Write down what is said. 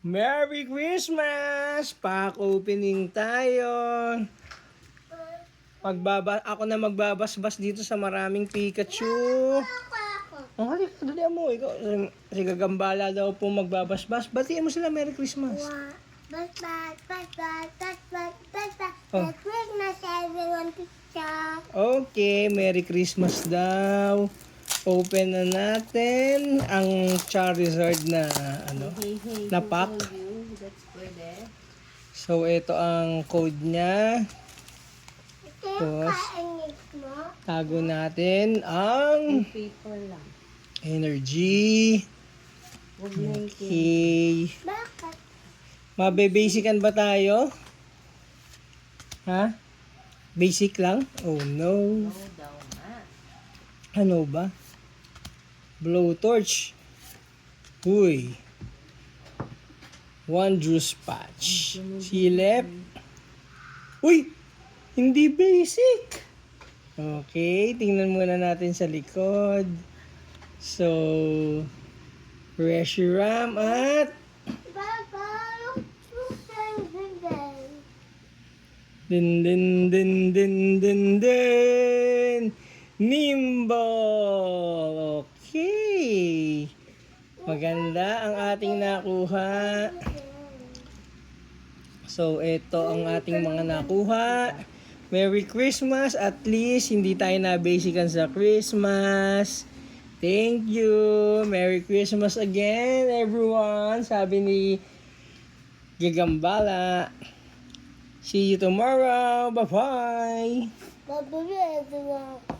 Merry Christmas! Pack opening tayo. Ako na magbabasbas dito sa maraming Pikachu. Oh, halika, dali mo. Ikaw, si Gagambala daw po magbabasbas. Batiin mo sila Merry Christmas. Oh. Christmas, everyone, picture. Okay, Merry Christmas daw. Open na natin ang Charizard na na pack. So ito ang code niya. Tapos tago natin ang Paper lang. energy. Huwag na Okay. Bakit? Mabe-basican ba tayo? Ha? Basic lang? Oh no. daw nga. Ano ba? Blowtorch. Uy. Wondrous patch. Silip. Uy! Hindi basic. Okay, tingnan muna natin sa likod. So, Reshiram at din din din din din din Nimble. Okay. Maganda ang ating nakuha. So, ito ang ating mga nakuha. Merry Christmas. At least, hindi tayo na-basican sa Christmas. Thank you. Merry Christmas again, everyone. Sabi ni Gagambala. See you tomorrow. Bye-bye. Bye-bye, everyone.